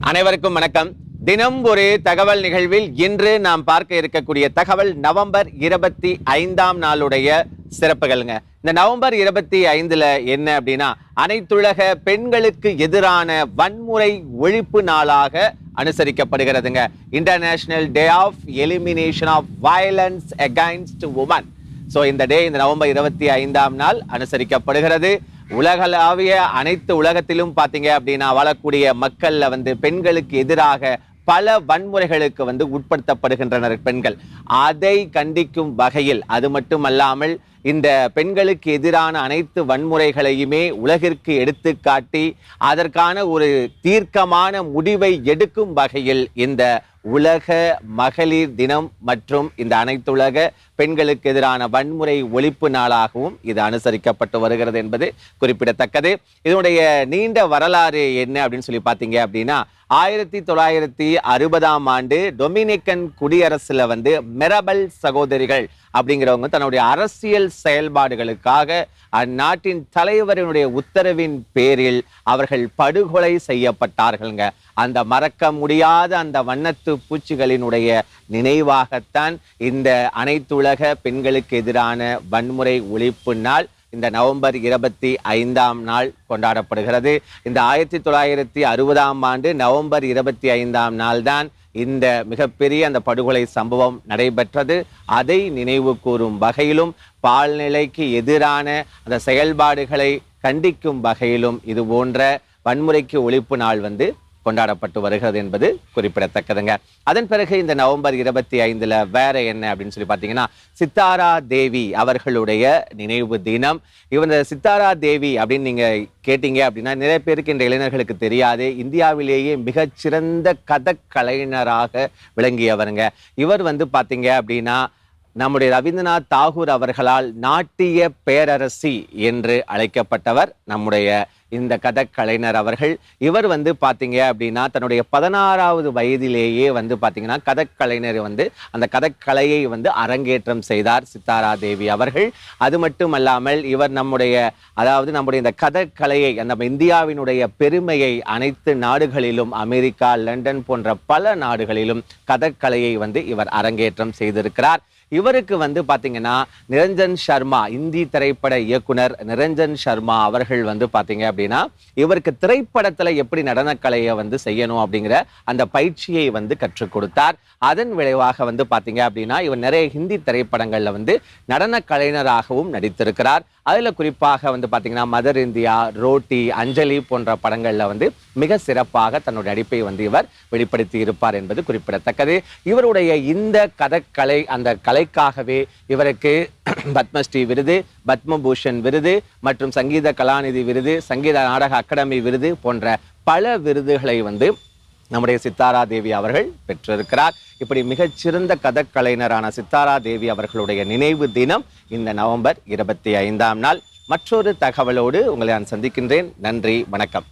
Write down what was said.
அனைவருக்கும் வணக்கம். தினம் ஒரு தகவல் நிகழ்வில் இன்று நாம் பார்க்க இருக்கக்கூடிய தகவல் நவம்பர் 25ஆம் நாளுடைய சிறப்புகள்ங்க. இந்த நவம்பர் 25ல என்ன அப்படின்னா, அனைத்துலக பெண்களுக்கு எதிரான வன்முறை ஒழிப்பு நாளாக அனுசரிக்கப்படுகிறதுங்க. International day of elimination of violence against women. So இந்த டே இந்த நவம்பர் 25ஆம் நாள் அனுசரிக்கப்படுகிறது. உலகளாவிய அனைத்து உலகத்திலும் பார்த்தீங்க அப்படின்னா வாழக்கூடிய மக்கள்ல பெண்களுக்கு எதிராக பல வன்முறைகளுக்கு உட்படுத்தப்படுகின்றனர் பெண்கள். அதை கண்டிக்கும் வகையில், அது மட்டுமல்லாமல் இந்த பெண்களுக்கு எதிரான அனைத்து வன்முறைகளையுமே உலகிற்கு எடுத்துக்காட்டி அதற்கான ஒரு தீர்க்கமான முடிவை எடுக்கும் வகையில் இந்த உலக மகளிர் தினம் மற்றும் இந்த அனைத்துலக பெண்களுக்கு எதிரான வன்முறை ஒழிப்பு நாளாகவும் இது அனுசரிக்கப்பட்டு வருகிறது என்பது குறிப்பிடத்தக்கது. இதனுடைய நீண்ட வரலாறு என்ன அப்படின்னு சொல்லி பார்த்தீங்க அப்படின்னா, 1960ஆம் ஆண்டு டொமினிக்கன் குடியரசுல மெரபல் சகோதரிகள் அப்படிங்கிறவங்க தன்னுடைய அரசியல் செயல்பாடுகளுக்காக அந்நாட்டின் தலைவரினுடைய உத்தரவின் பேரில் அவர்கள் படுகொலை செய்யப்பட்டார்கள்ங்க. அந்த மறக்க முடியாத அந்த வண்ணத்து பூச்சிகளினுடைய நினைவாகத்தான் இந்த அனைத்துலக பெண்களுக்கு எதிரான வன்முறை ஒழிப்பு நாள் இந்த நவம்பர் 25ஆம் நாள் கொண்டாடப்படுகிறது. இந்த 1960ஆம் ஆண்டு நவம்பர் 25ஆம் நாள் தான் இந்த மிகப்பெரிய அந்த படுகொலை சம்பவம் நடைபெற்றது. அதை நினைவு கூறும் வகையிலும் பால்நிலைக்கு எதிரான அந்த செயல்பாடுகளை கண்டிக்கும் வகையிலும் இது போன்ற வன்முறைக்கு ஒழிப்பு நாள் கொண்டாடப்பட்டு வருகிறது என்பது குறிப்பிடத்தக்கதுங்க. அதன் பிறகு இந்த நவம்பர் 25ல வேற என்ன அப்படின்னு சொல்லி பார்த்தீங்கன்னா, சித்தாரா தேவி அவர்களுடைய நினைவு தினம். இவங்க சித்தாரா தேவி அப்படின்னு நீங்க கேட்டீங்க அப்படின்னா நிறைய பேருக்கு இந்த இளைஞர்களுக்கு தெரியாது. இந்தியாவிலேயே மிகச்சிறந்த கலைஞராக விளங்கியவருங்க. இவர் பார்த்தீங்க அப்படின்னா நம்முடைய ரவீந்திரநாத் தாகூர் அவர்களால் நாட்டிய பேரரசி என்று அழைக்கப்பட்டவர் நம்முடைய இந்த கலைஞர் அவர்கள். இவர் பார்த்தீங்க அப்படின்னா தன்னுடைய 16வது வயதிலேயே பார்த்தீங்கன்னா கலைஞர் அந்த கலையை அரங்கேற்றம் செய்தார் சித்தாரா தேவி அவர்கள். அது மட்டுமல்லாமல் இவர் நம்முடைய இந்த கலையை அந்த இந்தியாவினுடைய பெருமையை அனைத்து நாடுகளிலும், அமெரிக்கா, லண்டன் போன்ற பல நாடுகளிலும் கலையை இவர் அரங்கேற்றம் செய்திருக்கிறார். இவருக்கு பார்த்தீங்கன்னா நிரஞ்சன் சர்மா, இந்தி திரைப்பட இயக்குனர் நிரஞ்சன் சர்மா அவர்கள் பார்த்தீங்க அப்படின்னா இவருக்கு திரைப்படத்துல எப்படி நடனக்கலையை செய்யணும் அப்படிங்கிற அந்த பயிற்சியை கற்றுக் கொடுத்தார். அதன் விளைவாக பார்த்தீங்க அப்படின்னா இவர் நிறைய ஹிந்தி திரைப்படங்கள்ல நடன கலைஞராகவும் நடித்திருக்கிறார். அதுல குறிப்பாக பார்த்தீங்கன்னா மதர் இந்தியா, ரோட்டி, அஞ்சலி போன்ற படங்கள்ல மிக சிறப்பாக தன்னுடைய நடிப்பை இவர் வெளிப்படுத்தி இருப்பார் என்பது குறிப்பிடத்தக்கது. இவருடைய இந்த கலை அந்த கலைக்காகவே இவருக்கு பத்மஸ்ரீ விருது, பத்மபூஷன் விருது மற்றும் சங்கீத கலாநிதி விருது, சங்கீத நாடக அகாடமி விருது போன்ற பல விருதுகளை நம்முடைய சித்தாரா தேவி அவர்கள் பெற்றிருக்கிறார். இப்படி மிகச்சிறந்த கலைஞரான சித்தாரா தேவி அவர்களுடைய நினைவு தினம் இந்த நவம்பர் 25ஆம் நாள். மற்றொரு தகவலோடு உங்களை நான் சந்திக்கின்றேன். நன்றி, வணக்கம்.